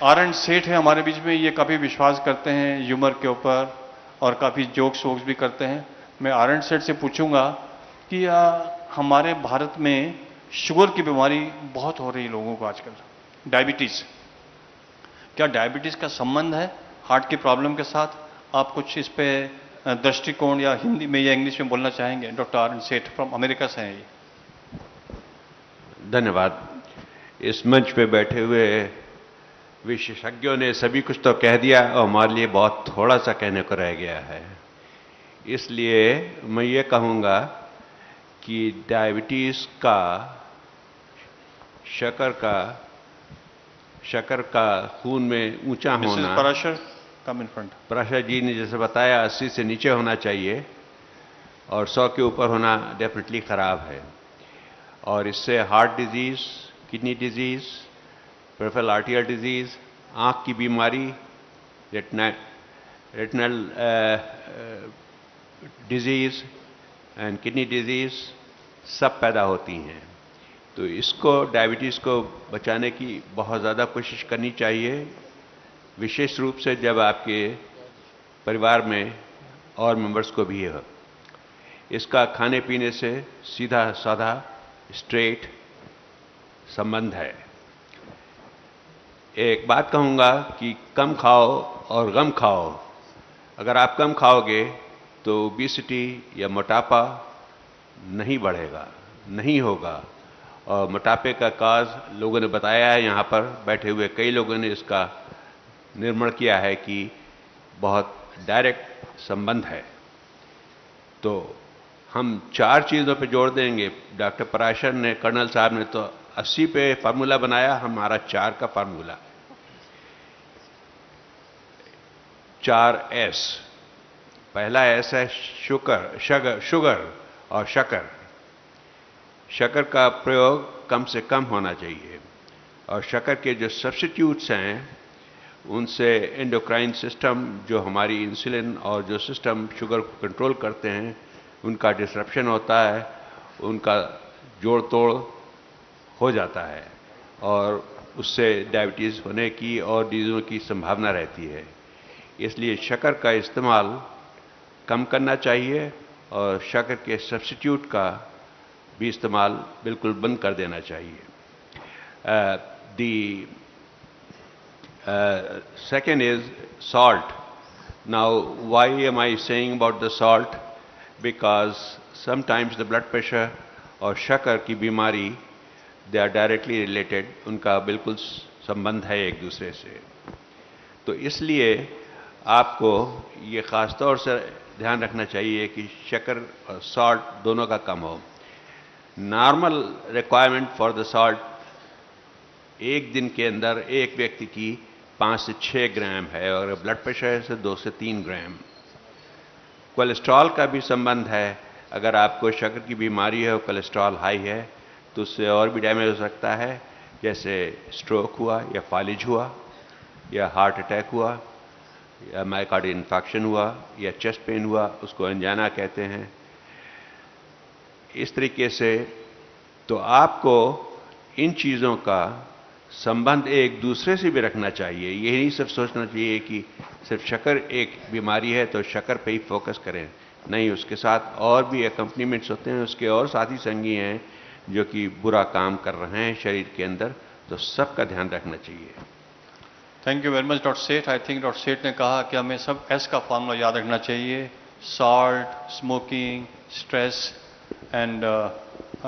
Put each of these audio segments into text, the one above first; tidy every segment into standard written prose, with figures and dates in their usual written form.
Are and सेठ है हमारे बीच में, ये काफ़ी विश्वास करते हैं ह्यूमर के ऊपर और काफ़ी जोक्स वोक्स भी करते हैं। मैं आर एंड सेठ से पूछूंगा कि हमारे भारत में शुगर की बीमारी बहुत हो रही है लोगों को आजकल, डायबिटीज़। क्या डायबिटीज़ का संबंध है हार्ट की प्रॉब्लम के साथ? आप कुछ इस पे दृष्टिकोण या हिंदी में या इंग्लिश में बोलना चाहेंगे? डॉक्टर आर एन सेठ फ्रॉम अमेरिका से हैं ये। धन्यवाद। इस मंच पे बैठे हुए विशेषज्ञों ने सभी कुछ तो कह दिया और हमारे लिए बहुत थोड़ा सा कहने को रह गया है। इसलिए मैं ये कहूँगा कि डायबिटीज़ का शक्कर का खून में ऊंचा होना, पराशर कम इन फ्रंट। पराशर जी ने जैसे बताया 80 से नीचे होना चाहिए और 100 के ऊपर होना डेफिनेटली ख़राब है। और इससे heart disease, kidney disease, peripheral आर्टियल disease, आँख की बीमारी, retinal disease and kidney disease सब पैदा होती हैं। तो इसको, डायबिटीज़ को बचाने की बहुत ज़्यादा कोशिश करनी चाहिए, विशेष रूप से जब आपके परिवार में और मेंबर्स को भी हो। इसका खाने पीने से सीधा साधा स्ट्रेट संबंध है। एक बात कहूँगा कि कम खाओ और गम खाओ। अगर आप कम खाओगे तो ओबेसिटी या मोटापा नहीं बढ़ेगा, नहीं होगा। और मोटापे का काज लोगों ने बताया है, यहाँ पर बैठे हुए कई लोगों ने इसका निर्माण किया है कि बहुत डायरेक्ट संबंध है। तो हम 4 चीज़ों पे जोड़ देंगे। डॉक्टर पराशर ने, कर्नल साहब ने तो 80 पे फार्मूला बनाया, हमारा 4 का फार्मूला। 4 एस। पहला एस है शुगर और शक्कर। शक्कर का प्रयोग कम से कम होना चाहिए और शक्कर के जो सब्स्टिट्यूट्स हैं उनसे एंडोक्राइन सिस्टम, जो हमारी इंसुलिन और जो सिस्टम शुगर को कंट्रोल करते हैं, उनका डिसरप्शन होता है, उनका जोड़ तोड़ हो जाता है और उससे डायबिटीज़ होने की और डिजीज़ों की संभावना रहती है। इसलिए शक्कर का इस्तेमाल कम करना चाहिए और शक्कर के सब्स्टिट्यूट का भी इस्तेमाल बिल्कुल बंद कर देना चाहिए। Second is salt. Now, why am I saying about the salt? Because sometimes the blood pressure और शक्कर की बीमारी, they are directly related, उनका बिल्कुल संबंध है एक दूसरे से। तो इसलिए आपको ये ख़ास तौर से ध्यान रखना चाहिए कि शक्कर और सॉल्ट दोनों का कम हो। Normal requirement for the salt एक दिन के अंदर एक व्यक्ति की 5 से 6 ग्राम है और ब्लड प्रेशर है से 2 से 3 ग्राम। कोलेस्ट्रॉल का भी संबंध है। अगर आपको शक्कर की बीमारी है और कोलेस्ट्रॉल हाई है तो उससे और भी डैमेज हो सकता है, जैसे स्ट्रोक हुआ या फालिज हुआ या हार्ट अटैक हुआ या मायोकार्डियल इन्फेक्शन हुआ या चेस्ट पेन हुआ, उसको एंजाइना कहते हैं। इस तरीके से तो आपको इन चीज़ों का संबंध एक दूसरे से भी रखना चाहिए। ये नहीं सिर्फ सोचना चाहिए कि सिर्फ शक्कर एक बीमारी है तो शक्कर पे ही फोकस करें, नहीं, उसके साथ और भी एकम्पनीमेंट्स होते हैं, उसके और साथी संगी हैं जो कि बुरा काम कर रहे हैं शरीर के अंदर, तो सबका ध्यान रखना चाहिए। Thank you very much doctor Seth. I think doctor सेठ ने कहा कि हमें सब एस का फार्मूला याद रखना चाहिए। Salt, smoking, stress and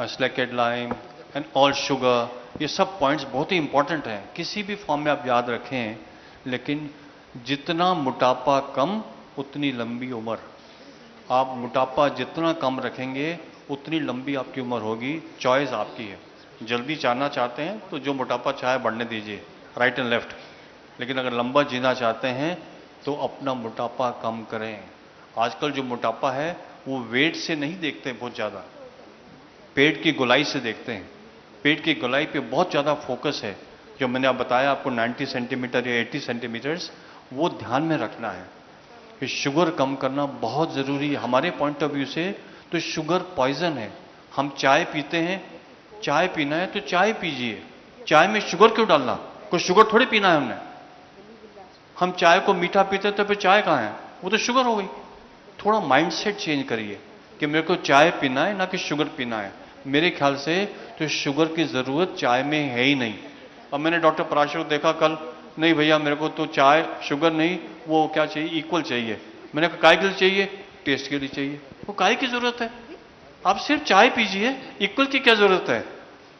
slaked lime and all sugar, ये सब पॉइंट्स बहुत ही इंपॉर्टेंट हैं। किसी भी फॉर्म में आप याद रखें, लेकिन जितना मोटापा कम उतनी लंबी उम्र। आप मोटापा जितना कम रखेंगे उतनी लंबी आपकी उम्र होगी। चॉइस आपकी है। जल्दी जानना चाहते हैं तो जो मोटापा चाहे बढ़ने दीजिए, राइट एंड लेफ्ट। लेकिन अगर लंबा जीना चाहते हैं तो अपना मोटापा कम करें। आजकल जो मोटापा है वो वेट से नहीं देखते बहुत ज़्यादा, पेट की गोलाई से देखते हैं। पेट की गोलाई पे बहुत ज़्यादा फोकस है। जो मैंने आप बताया आपको 90 सेंटीमीटर या 80 सेंटीमीटर्स, वो ध्यान में रखना है कि शुगर कम करना बहुत ज़रूरी है। हमारे पॉइंट ऑफ व्यू से तो शुगर पॉइजन है। हम चाय पीते हैं, चाय पीना है तो चाय पीजिए, चाय में शुगर क्यों डालना? कोई शुगर थोड़ी पीना है हमने। हम चाय को मीठा पीते तो फिर चाय कहाँ है, वो तो शुगर हो गई। थोड़ा माइंडसेट चेंज करिए कि मेरे को चाय पीना है ना कि शुगर पीना है। मेरे ख्याल से तो शुगर की जरूरत चाय में है ही नहीं। अब मैंने डॉक्टर पराशर को देखा कल, नहीं भैया मेरे को तो चाय शुगर नहीं, वो क्या चाहिए, इक्वल चाहिए। मैंने कहा काय के लिए चाहिए, टेस्ट के लिए चाहिए। वो काय की जरूरत है, आप सिर्फ चाय पीजिए, इक्वल की क्या जरूरत है।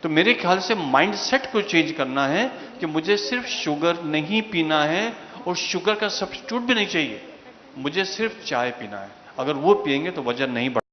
तो मेरे ख्याल से माइंडसेट को चेंज करना है कि मुझे सिर्फ शुगर नहीं पीना है और शुगर का सब्स्टिट्यूट भी नहीं चाहिए, मुझे सिर्फ चाय पीना है। अगर वो पिएंगे तो वजन नहीं बढ़